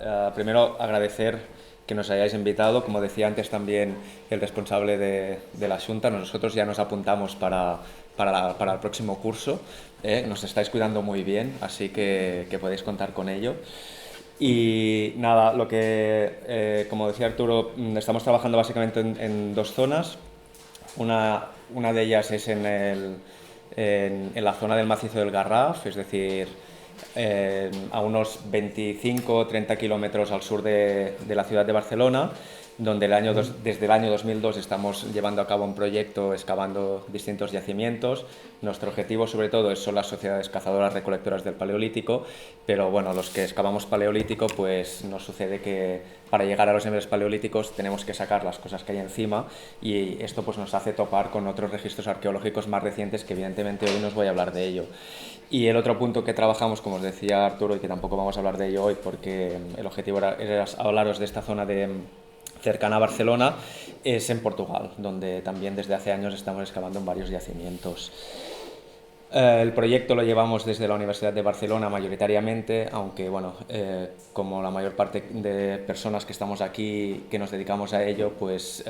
nada, primero agradecer que nos hayáis invitado. Como decía antes también el responsable de la Xunta, nosotros ya nos apuntamos para el próximo curso. Nos estáis cuidando muy bien, así que podéis contar con ello. Y nada, como decía Arturo, estamos trabajando básicamente en dos zonas. Una de ellas es en la zona del macizo del Garraf, es decir, a unos 25 o 30 kilómetros al sur de la ciudad de Barcelona, donde desde el año 2002 estamos llevando a cabo un proyecto excavando distintos yacimientos. Nuestro objetivo sobre todo son las sociedades cazadoras recolectoras del Paleolítico, pero bueno, los que excavamos Paleolítico, pues nos sucede que para llegar a los niveles paleolíticos tenemos que sacar las cosas que hay encima, y esto pues nos hace topar con otros registros arqueológicos más recientes, que evidentemente hoy no os voy a hablar de ello. Y el otro punto que trabajamos, como os decía Arturo, y que tampoco vamos a hablar de ello hoy porque el objetivo era hablaros de esta zona cercana a Barcelona, es en Portugal, donde también desde hace años estamos excavando en varios yacimientos. El proyecto lo llevamos desde la Universidad de Barcelona mayoritariamente, aunque bueno, como la mayor parte de personas que estamos aquí, que nos dedicamos a ello, pues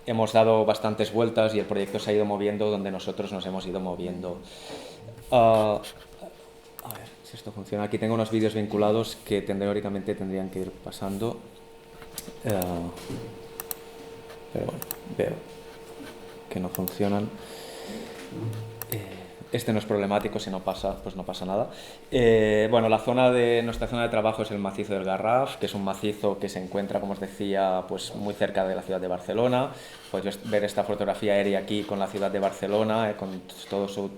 hemos dado bastantes vueltas y el proyecto se ha ido moviendo donde nosotros nos hemos ido moviendo. A ver si esto funciona. Aquí tengo unos vídeos vinculados que teóricamente tendrían que ir pasando. Pero bueno, veo que no funcionan. Este no es problemático, si no pasa, pues no pasa nada. Bueno, nuestra zona de trabajo es el macizo del Garraf, que es un macizo que se encuentra, como os decía, pues muy cerca de la ciudad de Barcelona. Podéis ver esta fotografía aérea aquí con la ciudad de Barcelona, con todo su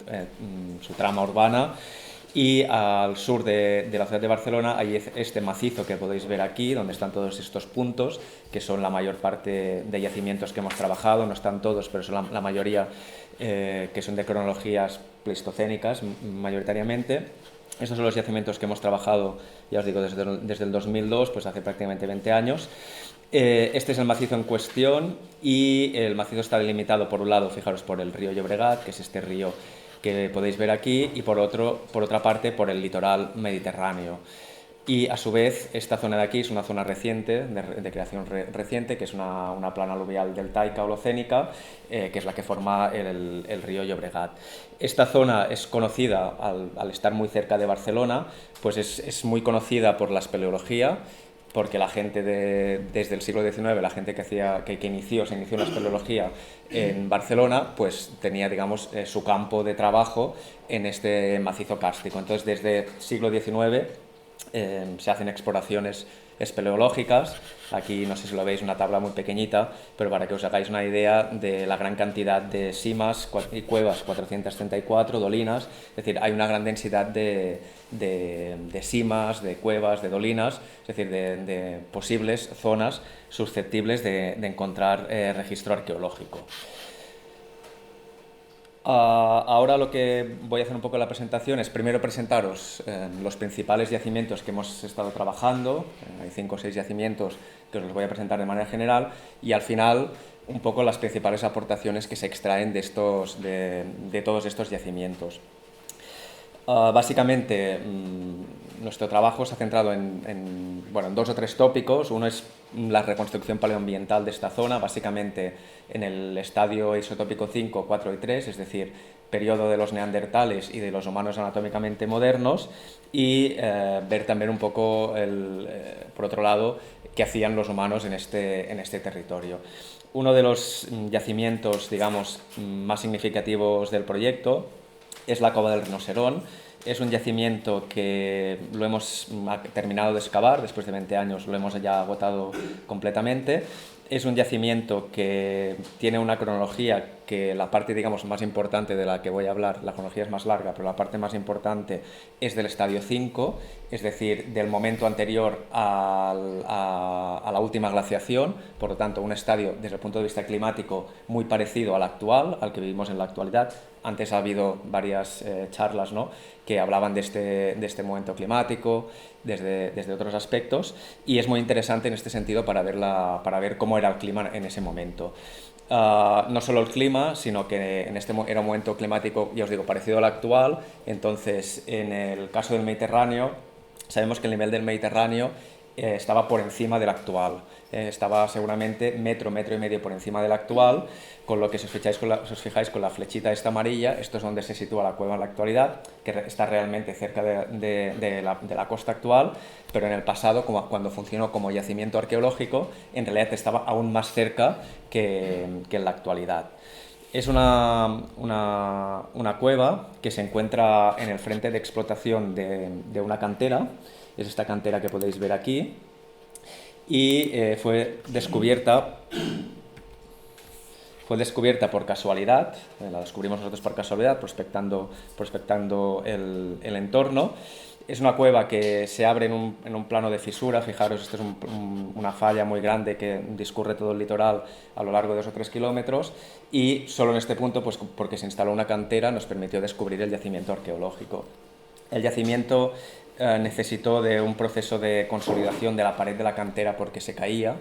trama urbana. Y al sur de la ciudad de Barcelona hay este macizo que podéis ver aquí, donde están todos estos puntos, que son la mayor parte de yacimientos que hemos trabajado. No están todos, pero son la mayoría que son de cronologías pleistocénicas mayoritariamente. Estos son los yacimientos que hemos trabajado, ya os digo, desde el 2002, pues hace prácticamente 20 años. Este es el macizo en cuestión, y el macizo está delimitado por un lado, fijaros, por el río Llobregat, que es este río que podéis ver aquí, y por otra parte por el litoral mediterráneo. Y a su vez esta zona de aquí es una zona reciente, de creación reciente, que es una plana aluvial deltaica holocénica, que es la que forma el río Llobregat. Esta zona es conocida, al estar muy cerca de Barcelona, pues es muy conocida por la espeleología, porque la gente desde el siglo XIX, la gente que se inició en la espeleología en Barcelona, pues tenía, digamos, su campo de trabajo en este macizo kárstico. Entonces, desde el siglo XIX se hacen exploraciones espeleológicas. Aquí no sé si lo veis, una tabla muy pequeñita, pero para que os hagáis una idea de la gran cantidad de simas y cuevas, 434 dolinas, es decir, hay una gran densidad de simas, de cuevas, de dolinas, es decir, de posibles zonas susceptibles de encontrar registro arqueológico. Ahora lo que voy a hacer un poco en la presentación es primero presentaros los principales yacimientos que hemos estado trabajando. Hay 5 o 6 yacimientos que os los voy a presentar de manera general, y al final un poco las principales aportaciones que se extraen de todos estos yacimientos. Básicamente, nuestro trabajo se ha centrado en 2 o 3 tópicos. Uno es la reconstrucción paleoambiental de esta zona, básicamente en el estadio isotópico 5, 4 y 3, es decir, periodo de los neandertales y de los humanos anatómicamente modernos, y ver también un poco, por otro lado, qué hacían los humanos en este territorio. Uno de los yacimientos, digamos, más significativos del proyecto es la Cova del Rinoserón. Es un yacimiento que lo hemos terminado de excavar, después de 20 años lo hemos ya agotado completamente. Es un yacimiento que tiene una cronología que la parte, digamos, más importante de la que voy a hablar, la cronología es más larga, pero la parte más importante es del estadio 5, es decir, del momento anterior a la última glaciación. Por lo tanto, un estadio desde el punto de vista climático muy parecido al actual, al que vivimos en la actualidad. Antes ha habido varias charlas, ¿no?, que hablaban de este momento climático desde otros aspectos, y es muy interesante en este sentido para ver cómo era el clima en ese momento. No solo el clima, sino que era un momento climático, ya os digo, parecido al actual. Entonces, en el caso del Mediterráneo, sabemos que el nivel del Mediterráneo estaba por encima del actual. Estaba seguramente metro, metro y medio por encima del actual, con lo que si os fijáis con la flechita esta amarilla, esto es donde se sitúa la cueva en la actualidad, que está realmente cerca de la costa actual, pero en el pasado, cuando funcionó como yacimiento arqueológico, en realidad estaba aún más cerca que en la actualidad. Es una cueva que se encuentra en el frente de explotación de una cantera, es esta cantera que podéis ver aquí, y fue descubierta por casualidad, la descubrimos nosotros por casualidad, prospectando el entorno. Es una cueva que se abre en un plano de fisura, fijaros, esto es una falla muy grande que discurre todo el litoral a lo largo de 2 o 3 kilómetros, y solo en este punto, pues porque se instaló una cantera, nos permitió descubrir el yacimiento arqueológico. El yacimiento necesitó de un proceso de consolidación de la pared de la cantera porque se caía,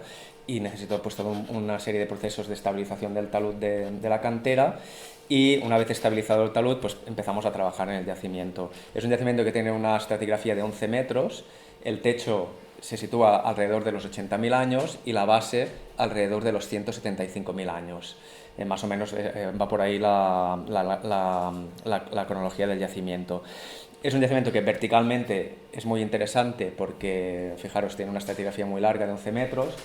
y necesitó pues toda una serie de procesos de estabilización del talud de la cantera, y una vez estabilizado el talud pues empezamos a trabajar en el yacimiento. Es un yacimiento que tiene una estratigrafía de 11 metros, el techo se sitúa alrededor de los 80.000 años y la base alrededor de los 175.000 años. Más o menos va por ahí la cronología del yacimiento. Es un yacimiento que verticalmente es muy interesante porque, fijaros, tiene una estratigrafía muy larga de 11 metros,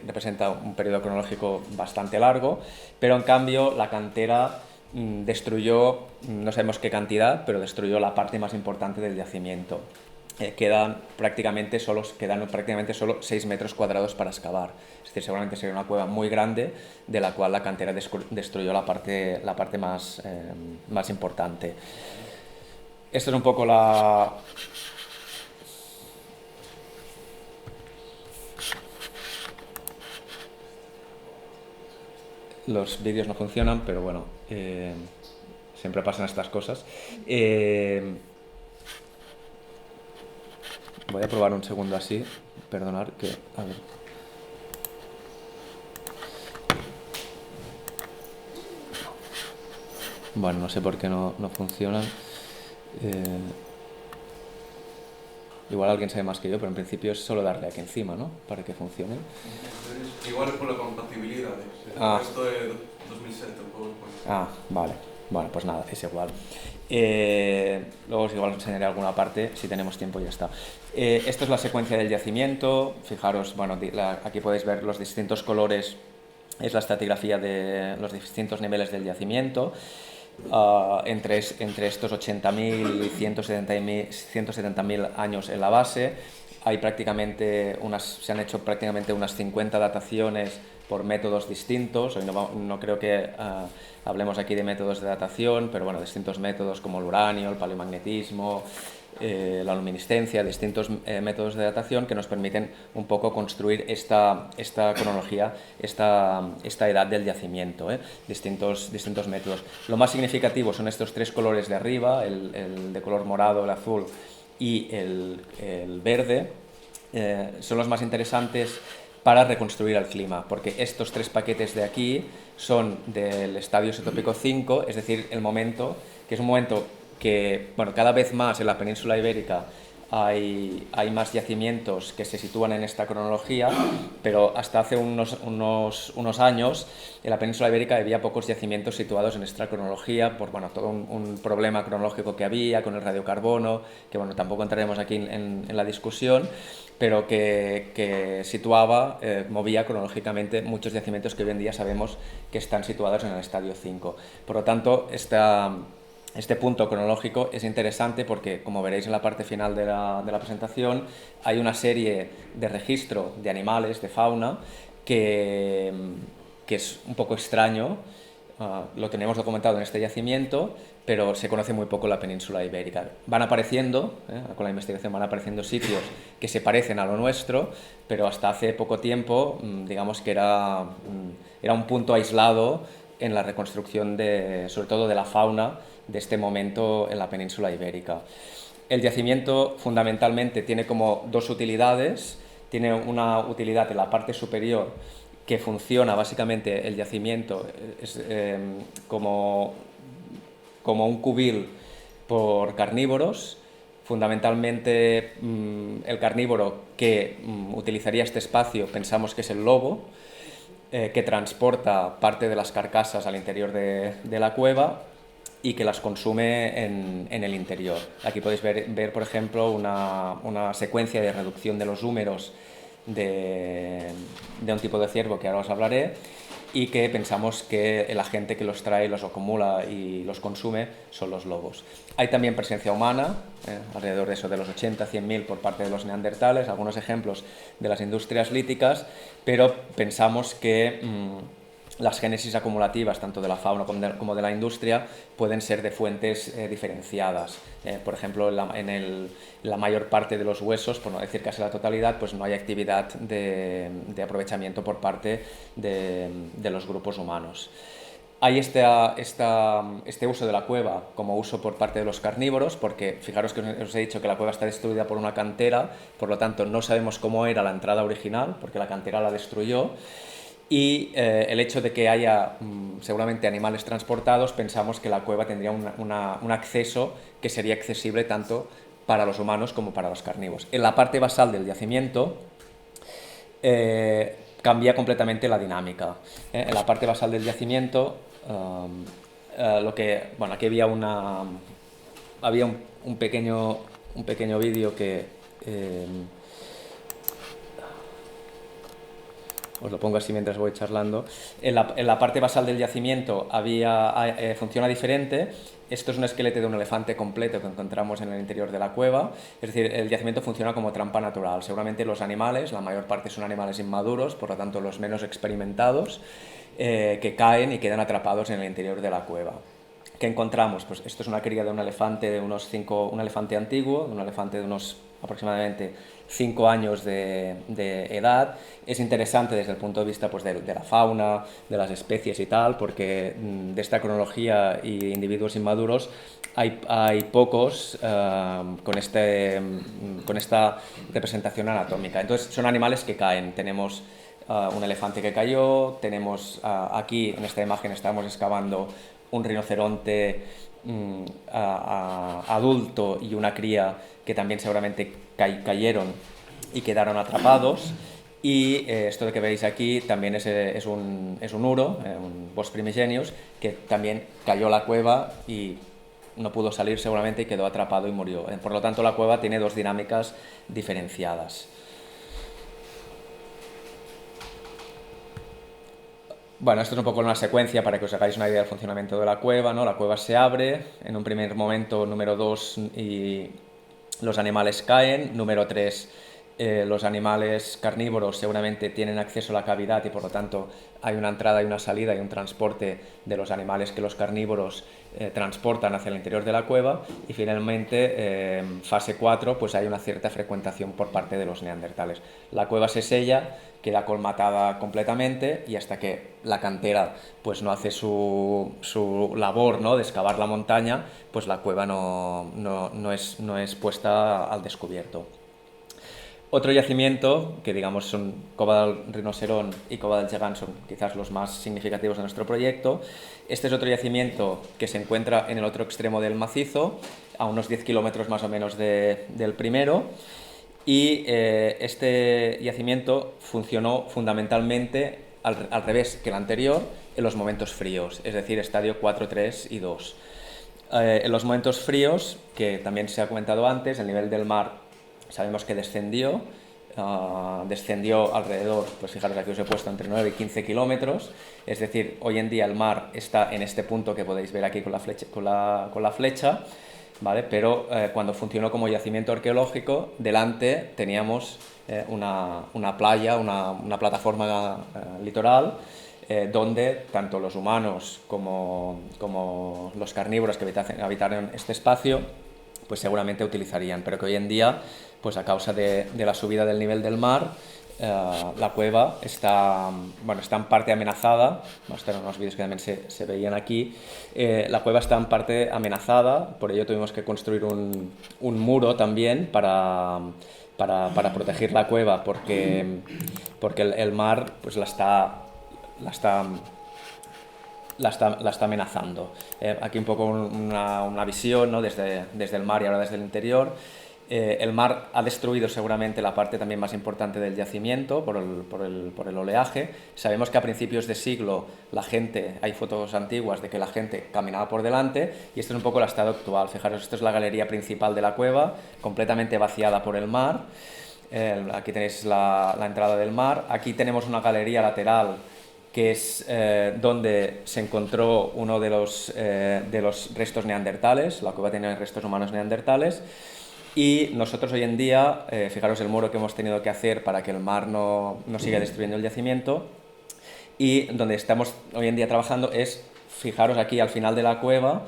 representa un periodo cronológico bastante largo, pero en cambio la cantera destruyó, no sabemos qué cantidad, pero destruyó la parte más importante del yacimiento. Quedan prácticamente solo 6 metros cuadrados para excavar. Es decir, seguramente sería una cueva muy grande de la cual la cantera destruyó la parte más importante. Esto es un poco los vídeos no funcionan, pero bueno, siempre pasan estas cosas. Voy a probar un segundo así, perdonad que... A ver. Bueno, no sé por qué no funcionan. Igual alguien sabe más que yo, pero en principio es solo darle aquí encima, ¿no? Para que funcione. Igual es por la compatibilidad. Esto es 2007, vale. Bueno, pues nada, es igual. Luego igual os enseñaré alguna parte, si tenemos tiempo y ya está. Esto es la secuencia del yacimiento. Fijaros, bueno, aquí podéis ver los distintos colores, es la estratigrafía de los distintos niveles del yacimiento. Entre estos 80.000 y 170.000 años en la base, se han hecho prácticamente unas 50 dataciones por métodos distintos. Hoy no creo que hablemos aquí de métodos de datación, pero bueno, distintos métodos como el uranio, el paleomagnetismo, la luminiscencia, distintos métodos de datación que nos permiten un poco construir esta cronología, esta edad del yacimiento, distintos métodos. Lo más significativo son estos 3 colores de arriba, el de color morado, el azul y el verde. Son los más interesantes para reconstruir el clima, porque estos 3 paquetes de aquí son del estadio isotópico 5, es decir, que es un momento que, bueno, cada vez más en la península ibérica hay más yacimientos que se sitúan en esta cronología, pero hasta hace unos años en la península ibérica había pocos yacimientos situados en esta cronología por todo un problema cronológico que había con el radiocarbono, que bueno, tampoco entraremos aquí en la discusión, pero que movía cronológicamente muchos yacimientos que hoy en día sabemos que están situados en el estadio 5. Por lo tanto, este punto cronológico es interesante porque, como veréis en la parte final de la presentación, hay una serie de registro de animales, de fauna, que es un poco extraño. Lo tenemos documentado en este yacimiento, pero se conoce muy poco la península ibérica. Van apareciendo, con la investigación van apareciendo sitios que se parecen a lo nuestro, pero hasta hace poco tiempo, digamos que era un punto aislado en la reconstrucción sobre todo de la fauna de este momento en la península ibérica. El yacimiento fundamentalmente tiene como 2 utilidades. Tiene una utilidad en la parte superior que funciona básicamente el yacimiento como un cubil por carnívoros, Fundamentalmente el carnívoro que utilizaría este espacio pensamos que es el lobo, que transporta parte de las carcasas al interior de la cueva y que las consume en el interior. Aquí podéis ver, por ejemplo, una secuencia de reducción de los húmeros de un tipo de ciervo que ahora os hablaré, y que pensamos que el agente que los trae, los acumula y los consume son los lobos. Hay también presencia humana, alrededor de eso, de los 80-100.000 por parte de los neandertales, algunos ejemplos de las industrias líticas, pero pensamos que las génesis acumulativas, tanto de la fauna como de la industria, pueden ser de fuentes diferenciadas. Por ejemplo, en la mayor parte de los huesos, por no decir casi la totalidad, pues no hay actividad de aprovechamiento por parte de los grupos humanos. Hay este uso de la cueva como uso por parte de los carnívoros, porque fijaros que os he dicho que la cueva está destruida por una cantera, por lo tanto no sabemos cómo era la entrada original, porque la cantera la destruyó. Y el hecho de que haya seguramente animales transportados, pensamos que la cueva tendría un acceso que sería accesible tanto para los humanos como para los carnívoros. En la parte basal del yacimiento cambia completamente la dinámica. En la parte basal del yacimiento, aquí había un pequeño vídeo que os lo pongo así mientras voy charlando. En la parte basal del yacimiento funciona diferente. Esto es un esqueleto de un elefante completo que encontramos en el interior de la cueva. Es decir, el yacimiento funciona como trampa natural. Seguramente los animales, la mayor parte son animales inmaduros, por lo tanto los menos experimentados, que caen y quedan atrapados en el interior de la cueva. ¿Qué encontramos? Pues esto es una cría de un elefante un elefante antiguo, un elefante de unos aproximadamente 5 años de edad. Es interesante desde el punto de vista pues, de la fauna, de las especies y tal, porque de esta cronología y individuos inmaduros hay pocos con esta representación anatómica. Entonces son animales que caen. Tenemos un elefante que cayó, tenemos aquí en esta imagen estamos excavando un rinoceronte adulto y una cría que también seguramente cayeron y quedaron atrapados. Y esto que veis aquí también es un uro, un Bos primigenius, que también cayó a la cueva y no pudo salir seguramente y quedó atrapado y murió. Por lo tanto, la cueva tiene dos dinámicas diferenciadas. Bueno, esto es un poco una secuencia para que os hagáis una idea del funcionamiento de la cueva, ¿no? La cueva se abre, en un primer momento, número 2, y los animales caen, número 3, los animales carnívoros seguramente tienen acceso a la cavidad y por lo tanto hay una entrada y una salida y un transporte de los animales que los carnívoros transportan hacia el interior de la cueva, y finalmente fase 4 pues hay una cierta frecuentación por parte de los neandertales. La cueva se sella, queda colmatada completamente y hasta que la cantera pues no hace su labor, ¿no?, de excavar la montaña, pues la cueva no es puesta al descubierto. Otro yacimiento, que digamos son Cova del Rinocerón y Cova del Gegant, son quizás los más significativos de nuestro proyecto. Este es otro yacimiento que se encuentra en el otro extremo del macizo, a unos 10 kilómetros más o menos del primero. Y este yacimiento funcionó fundamentalmente al revés que el anterior en los momentos fríos, es decir, estadio 4, 3 y 2. En los momentos fríos, que también se ha comentado antes, el nivel del mar sabemos que descendió alrededor, pues fijaros aquí os he puesto entre 9 y 15 kilómetros, es decir, hoy en día el mar está en este punto que podéis ver aquí con la flecha, ¿vale? Pero cuando funcionó como yacimiento arqueológico, delante teníamos una playa, una plataforma litoral, donde tanto los humanos como los carnívoros que habitaron este espacio, pues seguramente utilizarían, pero que hoy en día, pues a causa de la subida del nivel del mar, la cueva está en parte amenazada. Estos eran unos vídeos que también se veían aquí. La cueva está en parte amenazada, por ello tuvimos que construir un muro también para proteger la cueva, porque el mar pues la está la está amenazando. Aquí un poco una visión, ¿no? desde el mar y ahora desde el interior. El mar ha destruido seguramente la parte también más importante del yacimiento por el oleaje. Sabemos que a principios de siglo hay fotos antiguas de que la gente caminaba por delante, y este es un poco el estado actual. Fijaros, esto es la galería principal de la cueva, completamente vaciada por el mar. Aquí tenéis la entrada del mar. Aquí tenemos una galería lateral que es donde se encontró uno de los restos neandertales. La cueva tiene restos humanos neandertales. Y nosotros hoy en día, fijaros el muro que hemos tenido que hacer para que el mar no siga destruyendo el yacimiento, y donde estamos hoy en día trabajando es, fijaros aquí al final de la cueva,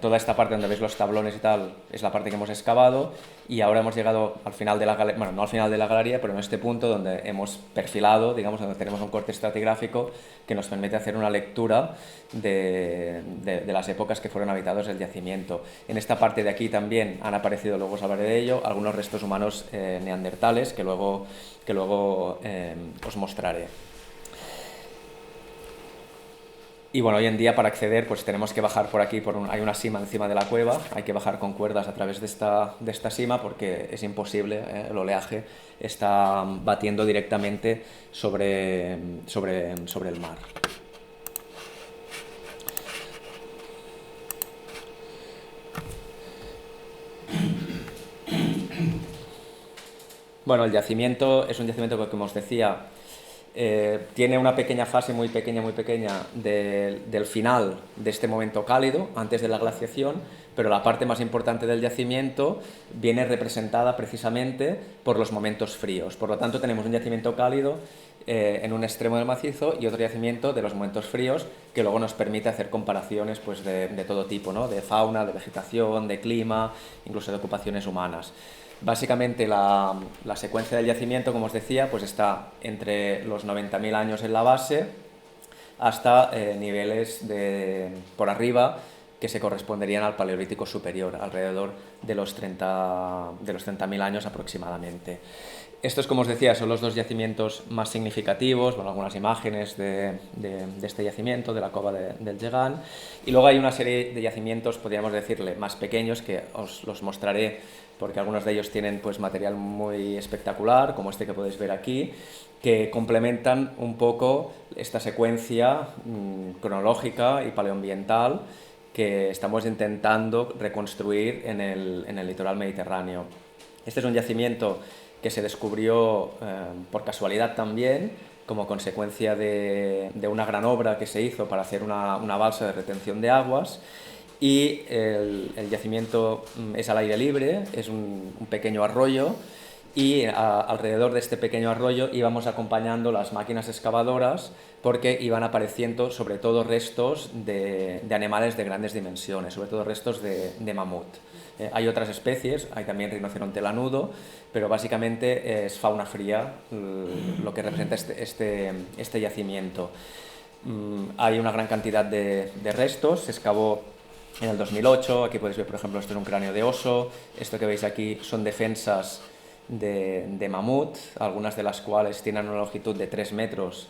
toda esta parte donde veis los tablones y tal es la parte que hemos excavado, y ahora hemos llegado al final de la galería, bueno, no al final de la galería, pero en este punto donde hemos perfilado, digamos, donde tenemos un corte estratigráfico que nos permite hacer una lectura de las épocas que fueron habitados el yacimiento. En esta parte de aquí también han aparecido, luego os hablaré de ello, algunos restos humanos neandertales que luego os mostraré. Y bueno, hoy en día para acceder pues tenemos que bajar por aquí, hay una sima encima de la cueva, hay que bajar con cuerdas a través de esta sima porque es imposible, el oleaje está batiendo directamente sobre el mar. Bueno, el yacimiento es un yacimiento que, como os decía, tiene una pequeña fase muy pequeña del final de este momento cálido, antes de la glaciación, pero la parte más importante del yacimiento viene representada precisamente por los momentos fríos. Por lo tanto, tenemos un yacimiento cálido en un extremo del macizo y otro yacimiento de los momentos fríos, que luego nos permite hacer comparaciones pues, de todo tipo, ¿no? De fauna, de vegetación, de clima, incluso de ocupaciones humanas. Básicamente la secuencia del yacimiento, como os decía, pues está entre los 90.000 años en la base hasta niveles por arriba que se corresponderían al Paleolítico superior, alrededor de los 30.000 años aproximadamente. Estos, como os decía, son los dos yacimientos más significativos, bueno, algunas imágenes de este yacimiento, de la cova del Llegán, y luego hay una serie de yacimientos, podríamos decirle, más pequeños, que os los mostraré porque algunos de ellos tienen pues, material muy espectacular, como este que podéis ver aquí, que complementan un poco esta secuencia cronológica y paleoambiental que estamos intentando reconstruir en el litoral mediterráneo. Este es un yacimiento que se descubrió por casualidad también, como consecuencia de una gran obra que se hizo para hacer una balsa de retención de aguas, y el yacimiento es al aire libre, es un pequeño arroyo, y alrededor de este pequeño arroyo íbamos acompañando las máquinas excavadoras porque iban apareciendo sobre todo restos de animales de grandes dimensiones, sobre todo restos de mamut. Hay otras especies, hay también rinoceronte lanudo, pero básicamente es fauna fría lo que representa este yacimiento. Hay una gran cantidad de restos, se excavó en el 2008, aquí podéis ver por ejemplo esto es un cráneo de oso, esto que veis aquí son defensas de mamut, algunas de las cuales tienen una longitud de 3 metros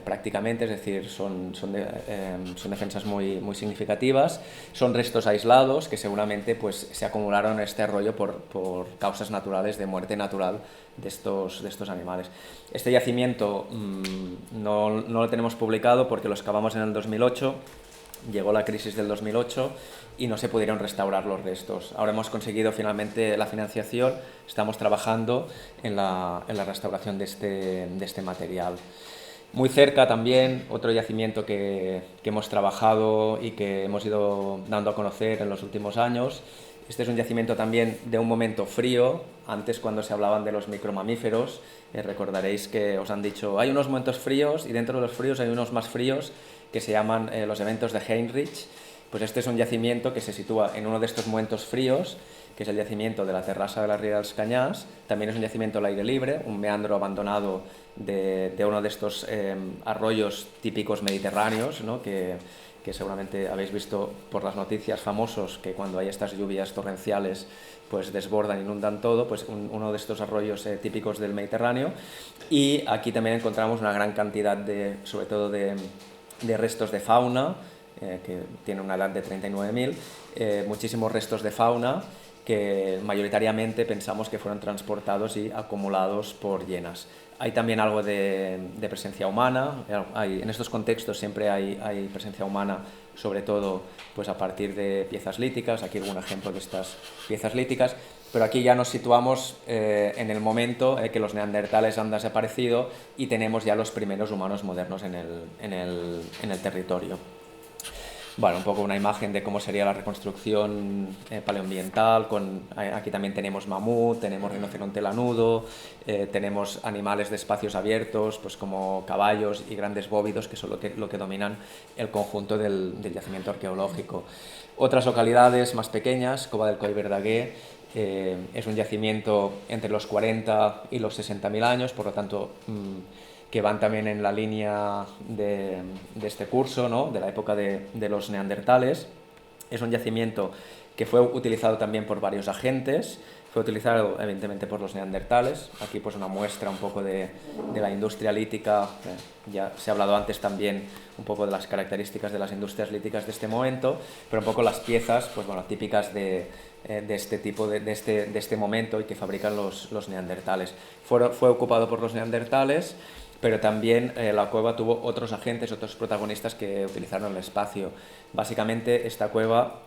prácticamente, es decir, son defensas muy significativas. Son restos aislados que seguramente pues, se acumularon en este arroyo por causas naturales de muerte natural de estos animales. Este yacimiento no lo tenemos publicado porque lo excavamos en el 2008, llegó la crisis del 2008 y no se pudieron restaurar los restos. Ahora hemos conseguido finalmente la financiación, estamos trabajando en la restauración de este material. Muy cerca también, otro yacimiento que hemos trabajado y que hemos ido dando a conocer en los últimos años. Este es un yacimiento también de un momento frío. Antes, cuando se hablaban de los micromamíferos, recordaréis que os han dicho hay unos momentos fríos y dentro de los fríos hay unos más fríos que se llaman los eventos de Heinrich. Pues este es un yacimiento que se sitúa en uno de estos momentos fríos, que es el yacimiento de la Terrassa de la Riera dels Canyars. También es un yacimiento al aire libre, un meandro abandonado de uno de estos arroyos típicos mediterráneos, ¿no? que seguramente habéis visto por las noticias, famosos, que cuando hay estas lluvias torrenciales pues desbordan, inundan todo, pues uno de estos arroyos típicos del Mediterráneo. Y aquí también encontramos una gran cantidad sobre todo de de restos de fauna, que tiene una edad de 39.000, muchísimos restos de fauna que mayoritariamente pensamos que fueron transportados y acumulados por hienas. Hay también algo de presencia humana, en estos contextos siempre hay presencia humana, sobre todo pues a partir de piezas líticas. Aquí algún ejemplo de estas piezas líticas, pero aquí ya nos situamos en el momento que los neandertales han desaparecido y tenemos ya los primeros humanos modernos en el territorio. Bueno, un poco una imagen de cómo sería la reconstrucción paleoambiental. Aquí también tenemos mamut, tenemos rinoceronte lanudo, tenemos animales de espacios abiertos, pues como caballos y grandes bóvidos, que son lo que dominan el conjunto del yacimiento arqueológico. Otras localidades más pequeñas, Cova del Coll Verdaguer, es un yacimiento entre los 40 y los 60.000 años, por lo tanto que van también en la línea de este curso, ¿no? De la época de los neandertales. Es un yacimiento que fue utilizado también por varios agentes, fue utilizado evidentemente por los neandertales. Aquí pues una muestra un poco de la industria lítica. Ya se ha hablado antes también un poco de las características de las industrias líticas de este momento, pero un poco las piezas pues, bueno, típicas de este tipo, de este momento, y que fabrican los neandertales. Fue ocupado por los neandertales, pero también la cueva tuvo otros agentes, otros protagonistas que utilizaron el espacio. Básicamente esta cueva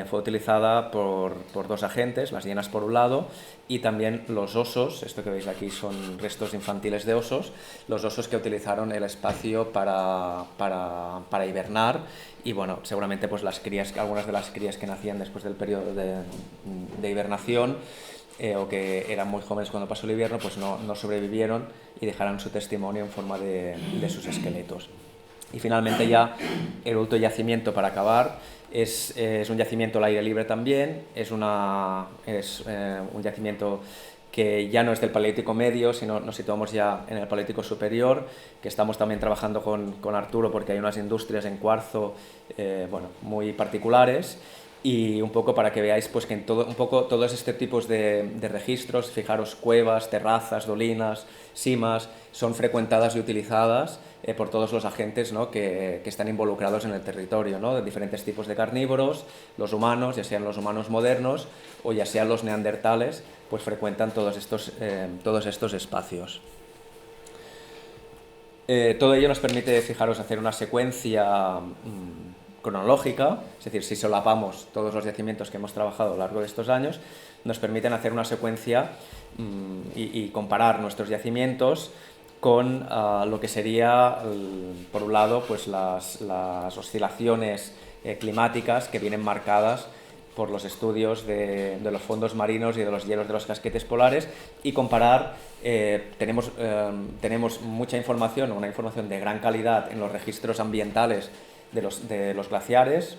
fue utilizada por dos agentes, las hienas por un lado y también los osos. Esto que veis aquí son restos infantiles de osos, los osos que utilizaron el espacio para hibernar. Y bueno, seguramente pues algunas de las crías que nacían después del periodo de hibernación o que eran muy jóvenes cuando pasó el invierno, pues no sobrevivieron y dejarán su testimonio en forma de sus esqueletos. Y finalmente ya el último yacimiento para acabar es un yacimiento al aire libre también, es un yacimiento que ya no es del Paleolítico Medio, sino nos situamos ya en el Paleolítico Superior, que estamos también trabajando con Arturo porque hay unas industrias en cuarzo muy particulares. Y un poco para que veáis pues, que todos estos tipos de registros, fijaros, cuevas, terrazas, dolinas, simas, son frecuentadas y utilizadas por todos los agentes, ¿no? que están involucrados en el territorio, ¿no? De diferentes tipos de carnívoros. Los humanos, ya sean los humanos modernos o ya sean los neandertales, pues frecuentan todos estos espacios. Todo ello nos permite, fijaros, hacer una secuencia cronológica, es decir, si solapamos todos los yacimientos que hemos trabajado a lo largo de estos años, nos permiten hacer una secuencia y comparar nuestros yacimientos con lo que sería, por un lado, pues las oscilaciones climáticas que vienen marcadas por los estudios de los fondos marinos y de los hielos de los casquetes polares, y comparar, tenemos mucha información, una información de gran calidad en los registros ambientales de los glaciares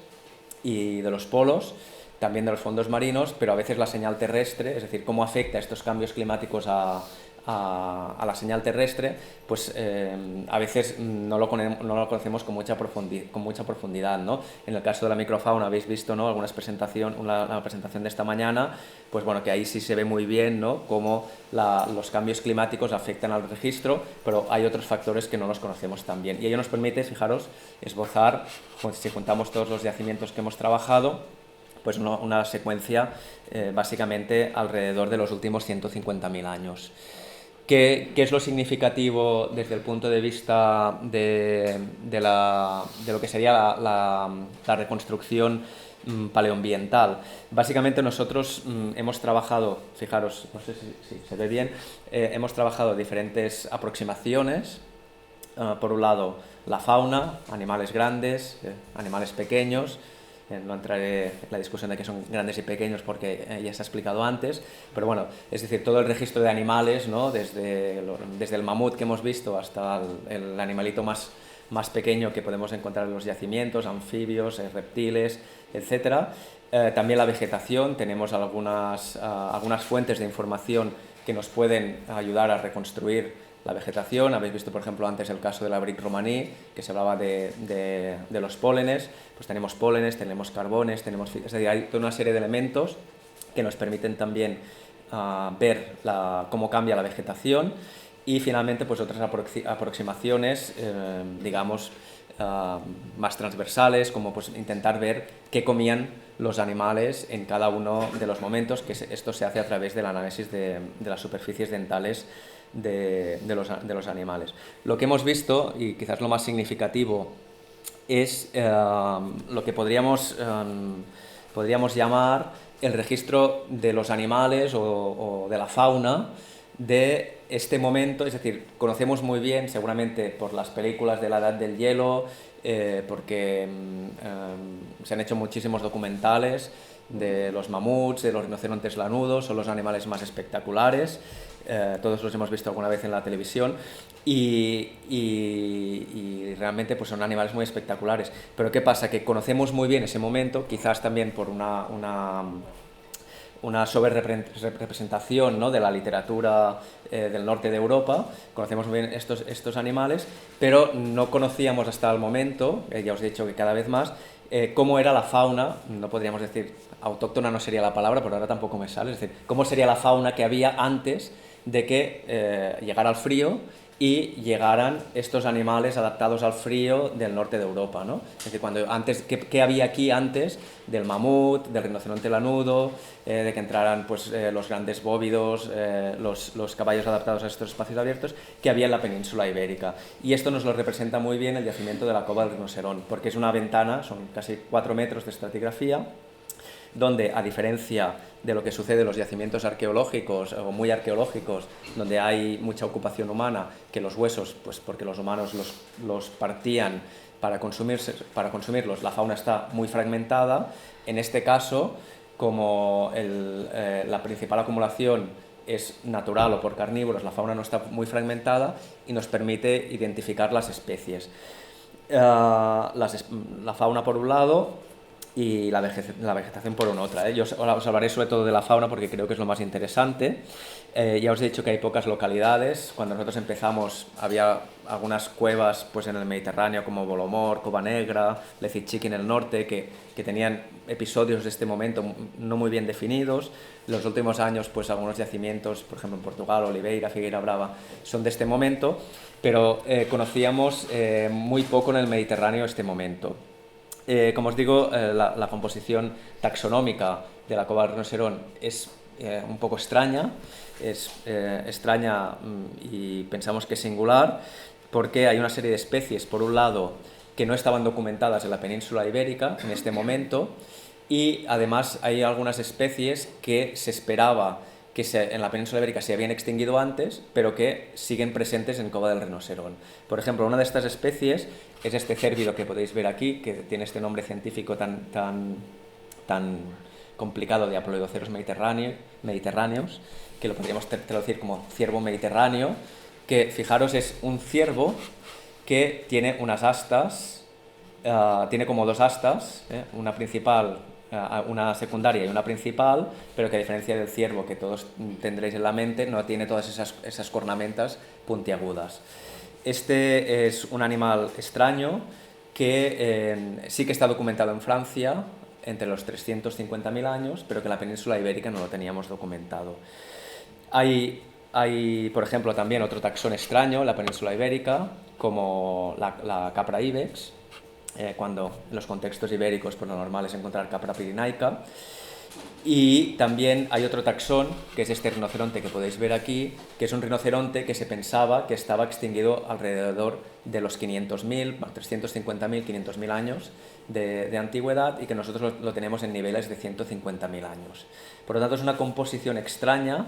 y de los polos, también de los fondos marinos, pero a veces la señal terrestre, es decir, cómo afecta estos cambios climáticos a la señal terrestre, pues a veces no lo conocemos con mucha profundidad, ¿no? En el caso de la microfauna habéis visto, ¿no? Una presentación de esta mañana, pues bueno, que ahí sí se ve muy bien, ¿no? Cómo los cambios climáticos afectan al registro, pero hay otros factores que no los conocemos tan bien. Y ello nos permite, fijaros, esbozar, pues, si juntamos todos los yacimientos que hemos trabajado, pues una secuencia básicamente alrededor de los últimos 150.000 años. ¿Qué es lo significativo desde el punto de vista de lo que sería la reconstrucción paleoambiental? Básicamente nosotros hemos trabajado, fijaros, no sé si se ve bien, hemos trabajado diferentes aproximaciones. Por un lado, la fauna, animales grandes, animales pequeños. No entraré en la discusión de que son grandes y pequeños porque ya se ha explicado antes, pero bueno, es decir, todo el registro de animales, ¿no? Desde el mamut que hemos visto hasta el animalito más pequeño que podemos encontrar en los yacimientos, anfibios, reptiles, etc. También la vegetación, tenemos algunas fuentes de información que nos pueden ayudar a reconstruir la vegetación. Habéis visto, por ejemplo, antes el caso de la brique romaní, que se hablaba de los pólenes. Pues tenemos pólenes, tenemos carbones, es decir, hay toda una serie de elementos que nos permiten también ver cómo cambia la vegetación. Y finalmente, pues otras aproximaciones, digamos, más transversales, como pues intentar ver qué comían los animales en cada uno de los momentos, que esto se hace a través del análisis de las superficies dentales de los animales. Lo que hemos visto, y quizás lo más significativo, es lo que podríamos llamar el registro de los animales o de la fauna de este momento. Es decir, conocemos muy bien, seguramente por las películas de la Edad del Hielo, porque se han hecho muchísimos documentales de los mamuts, de los rinocerontes lanudos, son los animales más espectaculares, todos los hemos visto alguna vez en la televisión y realmente pues son animales muy espectaculares. Pero ¿qué pasa? Que conocemos muy bien ese momento, quizás también por una sobre-representación, ¿no?, de la literatura del norte de Europa. Conocemos muy bien estos animales, pero no conocíamos hasta el momento, ya os he dicho que cada vez más, cómo era la fauna. No podríamos decir autóctona, no sería la palabra, pero ahora tampoco me sale, es decir, cómo sería la fauna que había antes de que llegara el frío y llegaran estos animales adaptados al frío del norte de Europa, ¿no? Es decir, ¿qué había aquí antes del mamut, del rinoceronte lanudo, de que entraran pues, los grandes bóvidos, los caballos adaptados a estos espacios abiertos, que había en la península ibérica? Y esto nos lo representa muy bien el yacimiento de la Cova del Rinoserón, porque es una ventana, son casi 4 metros de estratigrafía, donde, a diferencia de lo que sucede en los yacimientos arqueológicos o muy arqueológicos, donde hay mucha ocupación humana, que los huesos, pues porque los humanos los partían para consumirlos, la fauna está muy fragmentada. En este caso, como la principal acumulación es natural o por carnívoros, la fauna no está muy fragmentada y nos permite identificar las especies. La fauna por un lado y la vegetación por una otra. Yo os hablaré sobre todo de la fauna porque creo que es lo más interesante. Ya os he dicho que hay pocas localidades. Cuando nosotros empezamos había algunas cuevas pues, en el Mediterráneo como Bolomor, Cova Negra, Lezichiqui en el norte, que tenían episodios de este momento no muy bien definidos. En los últimos años pues, algunos yacimientos, por ejemplo en Portugal, Oliveira, Figueira Brava, son de este momento, pero conocíamos muy poco en el Mediterráneo este momento. Como os digo, la composición taxonómica de la Cova del Rinoserón es un poco extraña, y pensamos que es singular, porque hay una serie de especies, por un lado, que no estaban documentadas en la península ibérica en este momento, y además hay algunas especies que se esperaba que en la península ibérica se habían extinguido antes, pero que siguen presentes en Cova del Rinoserón. Por ejemplo, una de estas especies es este cérvido que podéis ver aquí, que tiene este nombre científico tan complicado de Aploidoceros mediterráneos, que lo podríamos traducir como ciervo mediterráneo, que fijaros es un ciervo que tiene unas astas, tiene como 2 astas, una principal, una secundaria y una principal, pero que a diferencia del ciervo que todos tendréis en la mente, no tiene todas esas cornamentas puntiagudas. Este es un animal extraño que sí que está documentado en Francia entre los 350.000 años, pero que en la península ibérica no lo teníamos documentado. Hay, por ejemplo, también otro taxón extraño en la península ibérica, como la capra ibex, cuando en los contextos ibéricos pues lo normal es encontrar capra pirenaica. Y también hay otro taxón, que es este rinoceronte que podéis ver aquí, que es un rinoceronte que se pensaba que estaba extinguido alrededor de los 500.000, 350.000, 500.000 años de antigüedad, y que nosotros lo tenemos en niveles de 150.000 años. Por lo tanto, es una composición extraña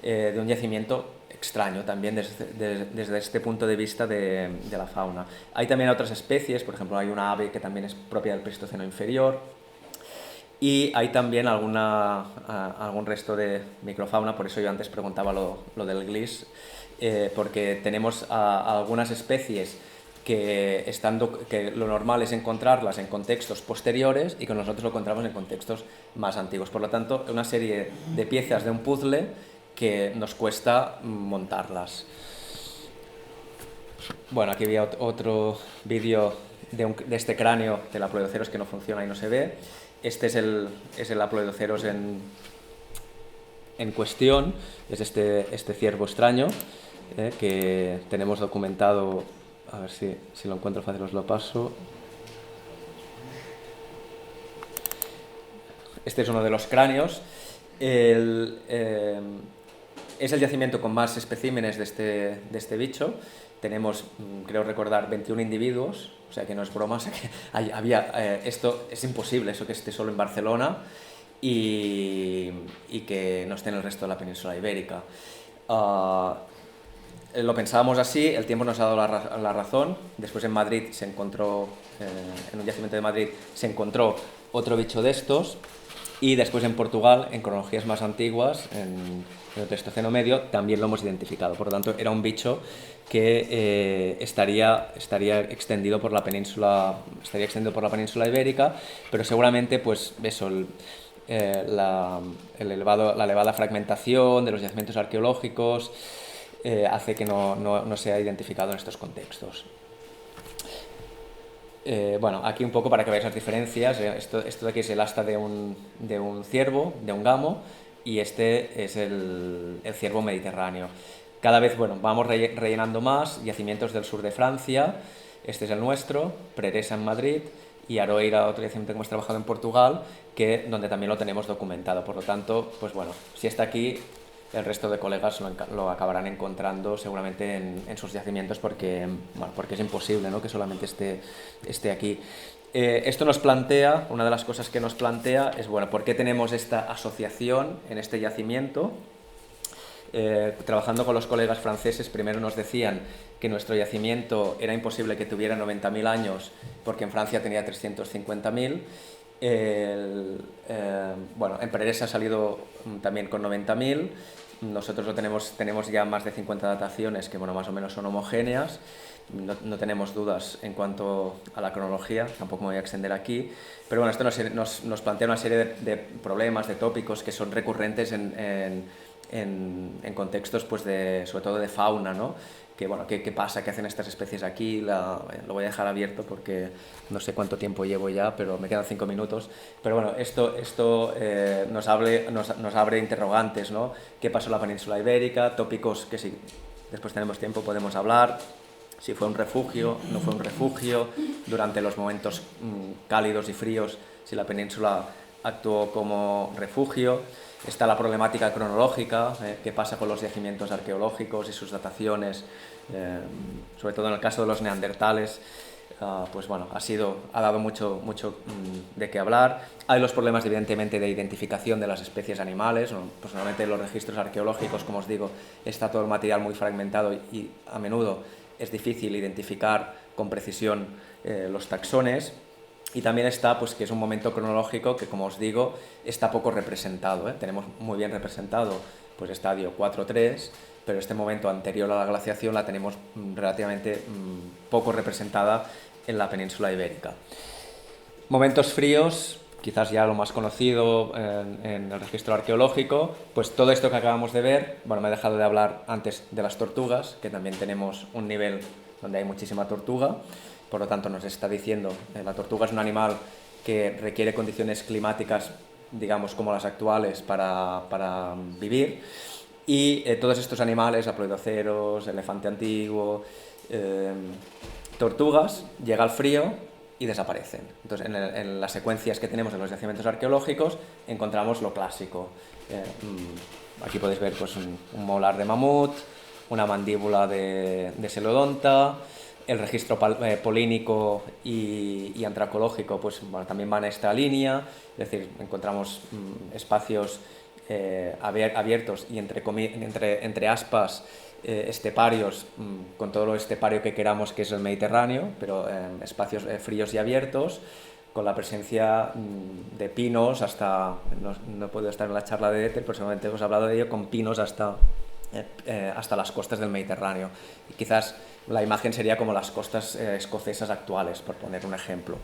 de un yacimiento extraño también desde este punto de vista de la fauna. Hay también otras especies, por ejemplo, hay una ave que también es propia del Pleistoceno inferior, y hay también algún resto de microfauna. Por eso yo antes preguntaba lo del glis, porque tenemos algunas especies que lo normal es encontrarlas en contextos posteriores y que nosotros lo encontramos en contextos más antiguos. Por lo tanto, una serie de piezas de un puzzle que nos cuesta montarlas. Bueno, aquí había otro vídeo de este cráneo del Aploidoceros que no funciona y no se ve. Este es el Aploidoceros en cuestión, es este ciervo extraño que tenemos documentado A ver si lo encuentro fácil os lo paso. Este es uno de los cráneos. Es el yacimiento con más especímenes de este bicho. Tenemos, creo recordar, 21 individuos, o sea que no es broma, o sea que esto es imposible, eso que esté solo en Barcelona y que no esté en el resto de la península ibérica. Lo pensábamos así, el tiempo nos ha dado la razón. Después en Madrid se encontró, en un yacimiento de Madrid, se encontró otro bicho de estos. Y después en Portugal, en cronologías más antiguas, en el Pleistoceno medio, también lo hemos identificado. Por lo tanto, era un bicho que estaría extendido por la península ibérica, pero seguramente, pues eso, la elevada fragmentación de los yacimientos arqueológicos hace que no sea identificado en estos contextos. Bueno, aquí un poco para que veáis las diferencias. Esto de aquí es el asta de un ciervo, de un gamo, y este es el ciervo mediterráneo. Cada vez, bueno, vamos rellenando más yacimientos del sur de Francia. Este es el nuestro, Preresa en Madrid, y Aroeira, otro yacimiento que hemos trabajado en Portugal, donde también lo tenemos documentado. Por lo tanto, pues bueno, si está aquí, el resto de colegas lo acabarán encontrando seguramente en sus yacimientos porque es imposible, ¿no?, que solamente esté aquí. Esto nos plantea, una de las cosas que nos plantea es, bueno, ¿por qué tenemos esta asociación en este yacimiento? Trabajando con los colegas franceses, primero nos decían que nuestro yacimiento era imposible que tuviera 90.000 años porque en Francia tenía 350.000. Bueno, en Preresa ha salido también con 90.000. Nosotros tenemos ya más de 50 dataciones que, bueno, más o menos son homogéneas. No tenemos dudas en cuanto a la cronología, tampoco me voy a extender aquí, pero bueno, esto nos plantea una serie de problemas, de tópicos que son recurrentes en contextos, pues sobre todo de fauna, ¿no? Que, bueno, ¿qué pasa? ¿Qué hacen estas especies aquí? Lo voy a dejar abierto porque no sé cuánto tiempo llevo ya, pero me quedan 5 minutos. Pero bueno, esto nos abre interrogantes, ¿no? ¿Qué pasó en la península ibérica? Tópicos que si después tenemos tiempo podemos hablar. Si fue un refugio, no fue un refugio. Durante los momentos cálidos y fríos, si la península actuó como refugio. Está la problemática cronológica, qué pasa con los yacimientos arqueológicos y sus dataciones, sobre todo en el caso de los neandertales. Pues bueno, ha dado mucho de qué hablar. Hay los problemas, evidentemente, de identificación de las especies animales. Personalmente, en los registros arqueológicos, como os digo, está todo el material muy fragmentado y a menudo es difícil identificar con precisión los taxones. Y también está, pues, que es un momento cronológico que, como os digo, está poco representado. Tenemos muy bien representado, pues, estadio 4-3, pero este momento anterior a la glaciación la tenemos relativamente poco representada en la península ibérica. Momentos fríos, quizás ya lo más conocido en el registro arqueológico, pues todo esto que acabamos de ver. Bueno, me he dejado de hablar antes de las tortugas, que también tenemos un nivel donde hay muchísima tortuga. Por lo tanto, nos está diciendo que la tortuga es un animal que requiere condiciones climáticas, digamos, como las actuales para vivir. Y todos estos animales, aploidoceros, elefante antiguo, tortugas, llega el frío y desaparecen. Entonces, en las secuencias que tenemos en los yacimientos arqueológicos encontramos lo clásico. Aquí podéis ver, pues, un molar de mamut, una mandíbula de selodonta. El registro polínico y antracológico, pues, bueno, también van a esta línea, es decir, encontramos espacios abiertos y entre aspas esteparios, con todo lo estepario que queramos, que es el Mediterráneo, pero espacios fríos y abiertos, con la presencia de pinos hasta, no puedo estar en la charla de Éter, pero seguramente os he hablado de ello, con pinos hasta las costas del Mediterráneo. Y quizás la imagen sería como las costas escocesas actuales, por poner un ejemplo.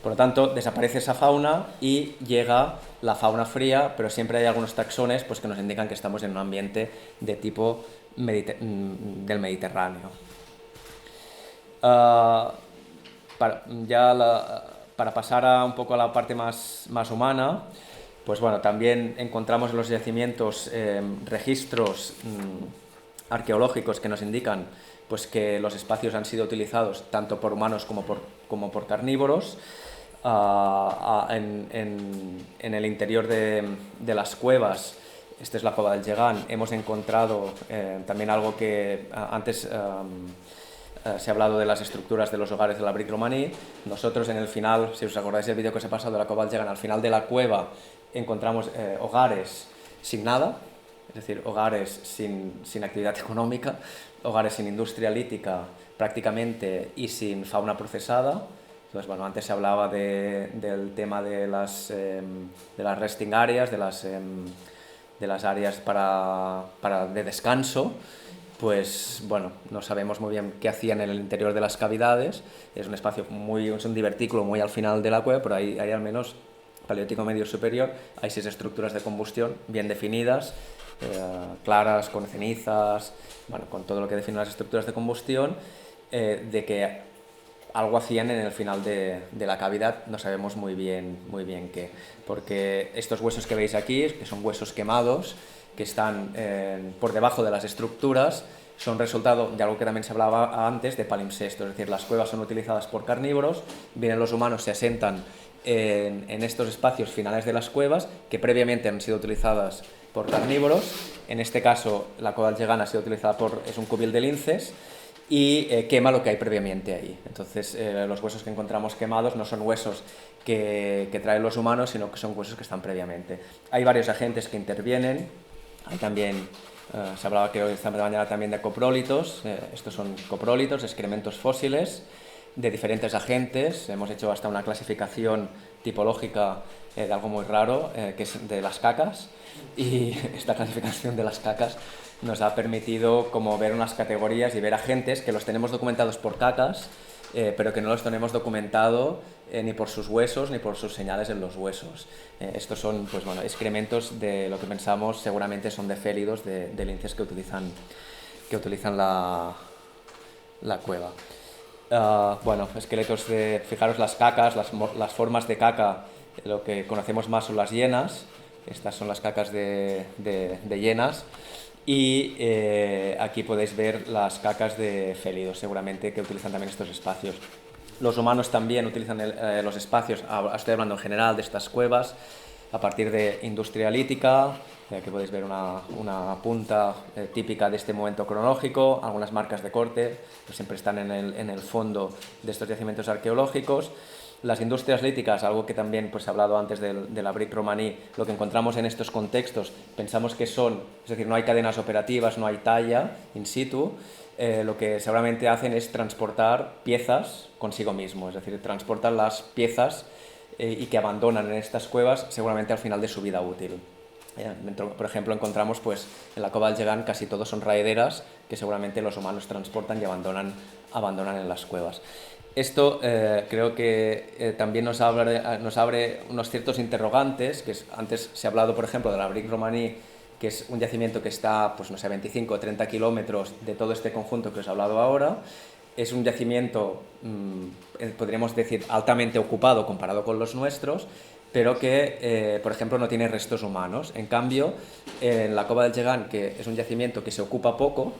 Por lo tanto, desaparece esa fauna y llega la fauna fría, pero siempre hay algunos taxones, pues, que nos indican que estamos en un ambiente de tipo del Mediterráneo. Para pasar un poco a la parte más humana, pues bueno, también encontramos en los yacimientos registros arqueológicos que nos indican pues, que los espacios han sido utilizados tanto por humanos como por carnívoros. En el interior de las cuevas, esta es la cueva del Llegán, hemos encontrado también algo que antes se ha hablado de las estructuras de los hogares de la Brique Romaní. Nosotros en el final, si os acordáis del vídeo que os he pasado de la cueva del Llegán, al final de la cueva encontramos hogares sin nada, es decir, hogares sin actividad económica, hogares sin industria lítica prácticamente y sin fauna procesada. Entonces, bueno, antes se hablaba del tema de las resting areas, de las áreas de descanso. Pues bueno, no sabemos muy bien qué hacían en el interior de las cavidades. Es un espacio es un divertículo muy al final de la cueva, pero hay al menos Paleolítico Medio Superior, hay 6 estructuras de combustión bien definidas, claras, con cenizas, bueno, con todo lo que define las estructuras de combustión, de que algo hacían en el final de la cavidad, no sabemos muy bien qué, porque estos huesos que veis aquí, que son huesos quemados, que están por debajo de las estructuras, son resultado de algo que también se hablaba antes, de palimpsesto, es decir, las cuevas son utilizadas por carnívoros, vienen los humanos, se asentan en estos espacios finales de las cuevas, que previamente han sido utilizadas por carnívoros. En este caso, la cueva del Llegán ha sido utilizada es un cubil de linces, y quema lo que hay previamente ahí. Entonces, los huesos que encontramos quemados no son huesos que traen los humanos, sino que son huesos que están previamente. Hay varios agentes que intervienen. Hay también, se hablaba que hoy esta mañana también de coprólitos. Estos son coprólitos, excrementos fósiles de diferentes agentes. Hemos hecho hasta una clasificación tipológica de algo muy raro, que es de las cacas, y esta clasificación de las cacas nos ha permitido como ver unas categorías y ver agentes que los tenemos documentados por cacas, pero que no los tenemos documentado ni por sus huesos ni por sus señales en los huesos. Estos son pues, bueno, excrementos de lo que pensamos seguramente son de félidos, de linces que utilizan la cueva. Bueno, esqueletos de, fijaros las cacas, las formas de caca, lo que conocemos más son las hienas. Estas son las cacas de hienas. Y aquí podéis ver las cacas de félidos, seguramente, que utilizan también estos espacios. Los humanos también utilizan los espacios, estoy hablando en general de estas cuevas, a partir de industria lítica. Aquí podéis ver una punta típica de este momento cronológico, algunas marcas de corte, que siempre están en el fondo de estos yacimientos arqueológicos. Las industrias líticas, algo que también pues, he hablado antes de la Brique Romaní, lo que encontramos en estos contextos, pensamos que son, es decir, no hay cadenas operativas, no hay talla in situ, lo que seguramente hacen es transportar piezas consigo mismo, es decir, transportan las piezas y que abandonan en estas cuevas seguramente al final de su vida útil. Por ejemplo, encontramos pues, en la cueva del Llegán casi todos son raederas que seguramente los humanos transportan y abandonan en las cuevas. Esto creo que también nos abre unos ciertos interrogantes, que antes se ha hablado, por ejemplo, de la Brique Romaní, que es un yacimiento que está, pues no sé, 25 o 30 kilómetros de todo este conjunto que os he hablado ahora. Es un yacimiento, podríamos decir, altamente ocupado comparado con los nuestros, pero que, por ejemplo, no tiene restos humanos. En cambio, en la Cova del Llegán, que es un yacimiento que se ocupa poco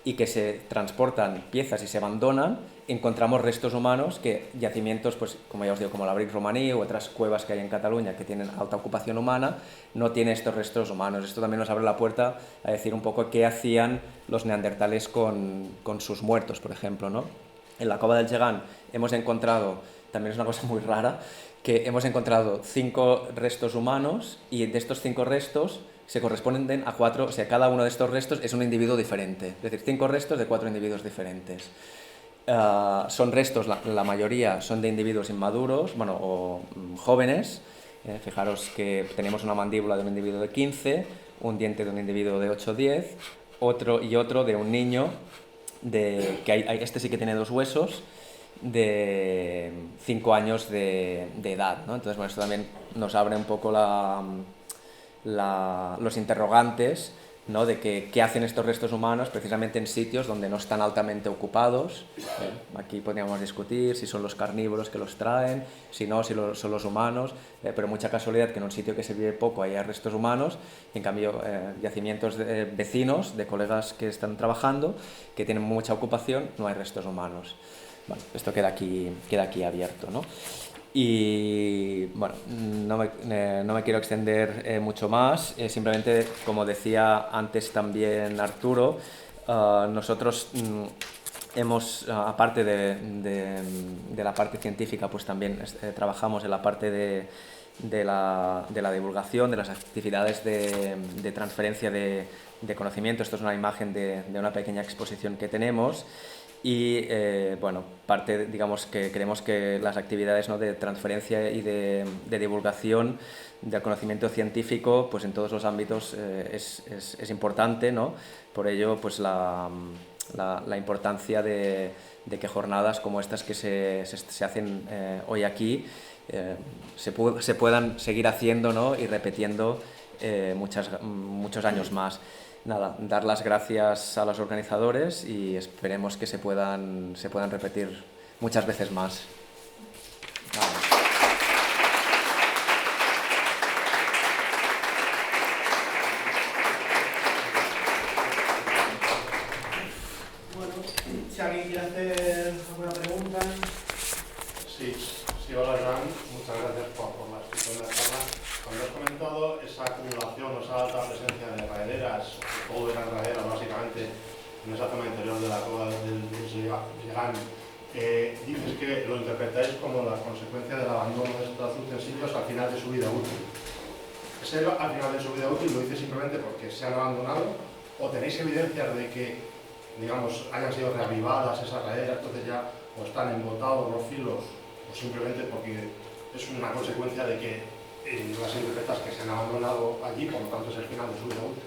y que se transportan piezas y se abandonan, encontramos restos humanos que yacimientos, pues, como ya os digo, como la Brique Romaní u otras cuevas que hay en Cataluña que tienen alta ocupación humana, no tiene estos restos humanos. Esto también nos abre la puerta a decir un poco qué hacían los neandertales con sus muertos, por ejemplo, ¿no? En la Cova del Llegán hemos encontrado, también es una cosa muy rara, que hemos encontrado 5 restos humanos y de estos 5 restos se corresponden a 4, o sea, cada uno de estos restos es un individuo diferente, es decir, 5 restos de 4 individuos diferentes. Son restos, la mayoría son de individuos inmaduros, bueno, o jóvenes. Fijaros que tenemos una mandíbula de un individuo de 15, un diente de un individuo de 8 o 10, otro de un niño, este sí que tiene 2 huesos, de 5 años de edad, ¿no? Entonces, bueno, esto también nos abre un poco los interrogantes ¿no? De qué hacen estos restos humanos precisamente en sitios donde no están altamente ocupados. Aquí podríamos discutir si son los carnívoros que los traen, si no, si son los humanos, pero mucha casualidad que en un sitio que se vive poco haya restos humanos, y en cambio yacimientos vecinos, de colegas que están trabajando, que tienen mucha ocupación, no hay restos humanos. Bueno, esto queda aquí abierto, ¿no? Y bueno, no me quiero extender mucho más, simplemente, como decía antes también Arturo, nosotros hemos, aparte de la parte científica, pues también trabajamos en la parte de la divulgación, de las actividades de transferencia de conocimiento. Esto es una imagen de una pequeña exposición que tenemos. Y bueno, digamos que creemos que las actividades, ¿no?, de transferencia y de divulgación del conocimiento científico, pues en todos los ámbitos es importante, ¿no? Por ello, pues la importancia de que jornadas como estas que se hacen hoy aquí se puedan seguir haciendo, ¿no?, y repitiendo muchos años más. Nada, dar las gracias a los organizadores y esperemos que se puedan repetir muchas veces más. Nada. Bueno, si alguien quiere hacer alguna pregunta. Sí, hola Joan, muchas gracias por la exposición de la charla. Cuando has comentado esa acumulación o esa alta presencia de raederas, todo eran raederas básicamente, en esa zona interior de la cueva del Llegán, dices que lo interpretáis como la consecuencia del abandono de estos utensilios al final de su vida útil. ¿Es al final de su vida útil lo dices simplemente porque se han abandonado o tenéis evidencias de que, digamos, hayan sido reavivadas esas raederas, entonces ya o están embotados los filos, o simplemente porque es una consecuencia de que las interpretas que se han abandonado allí, por lo tanto es el final de su vida útil?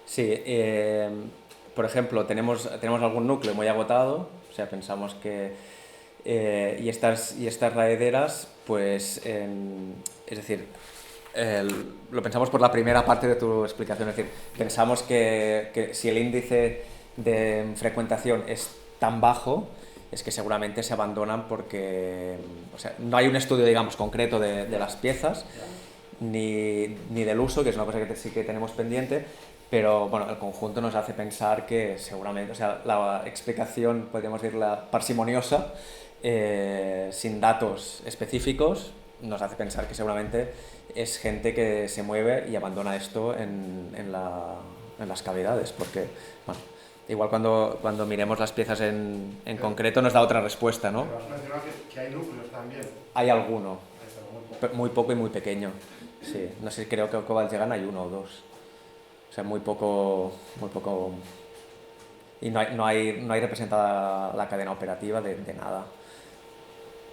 Sí, por ejemplo, tenemos algún núcleo muy agotado, o sea, pensamos que y estas raederas, pues, es decir, lo pensamos por la primera parte de tu explicación, es decir, pensamos que si el índice de frecuentación es tan bajo, es que seguramente se abandonan porque, o sea, no hay un estudio, digamos, concreto de las piezas, ni del uso, que es una cosa que sí que tenemos pendiente, pero bueno, el conjunto nos hace pensar que seguramente, o sea, la explicación, podríamos decirla parsimoniosa, sin datos específicos, nos hace pensar que seguramente es gente que se mueve y abandona esto en las cavidades, porque, bueno, igual cuando miremos las piezas en concreto nos da otra respuesta, ¿no? Pero has mencionado que hay núcleos también. Hay alguno, muy poco y muy pequeño. Sí, no sé, creo que en Cova del Llegán hay uno o dos. O sea, muy poco. Y no hay representada la cadena operativa de nada.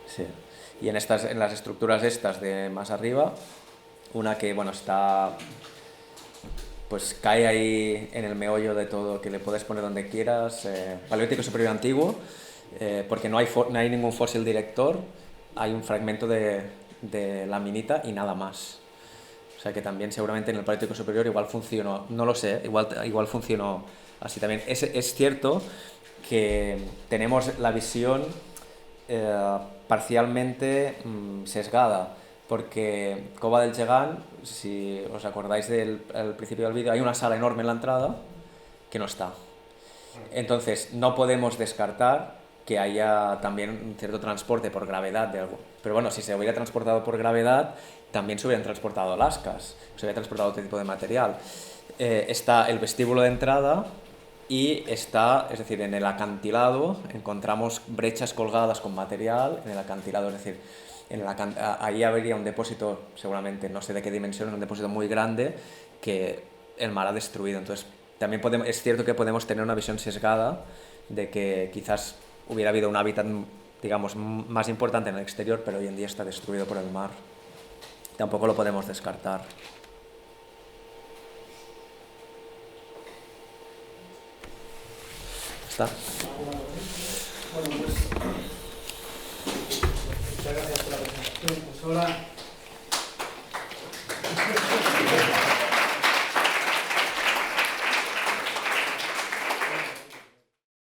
Sí. Y en las estructuras estas de más arriba, una que, bueno, está, pues cae ahí en el meollo de todo, que le puedes poner donde quieras, Paleolítico Superior Antiguo, porque no hay ningún fósil director, hay un fragmento de laminita y nada más. O sea que también seguramente en el Paleolítico Superior igual funcionó, no lo sé, igual funcionó así también. Es cierto que tenemos la visión parcialmente sesgada, porque Cova del Llegán, si os acordáis al principio del vídeo, hay una sala enorme en la entrada que no está. Entonces no podemos descartar que haya también un cierto transporte por gravedad de algo. Pero bueno, si se hubiera transportado por gravedad, también se hubieran transportado lascas, se hubiera transportado otro tipo de material. Está el vestíbulo de entrada y está, es decir, en el acantilado encontramos brechas colgadas con material en el acantilado, es decir, ahí habría un depósito, seguramente, no sé de qué dimensión, un depósito muy grande que el mar ha destruido. Entonces, también es cierto que podemos tener una visión sesgada de que quizás hubiera habido un hábitat, digamos, más importante en el exterior, pero hoy en día está destruido por el mar. Tampoco lo podemos descartar. ¿Está? Bueno, pues muchas gracias por la presentación. Pues ahora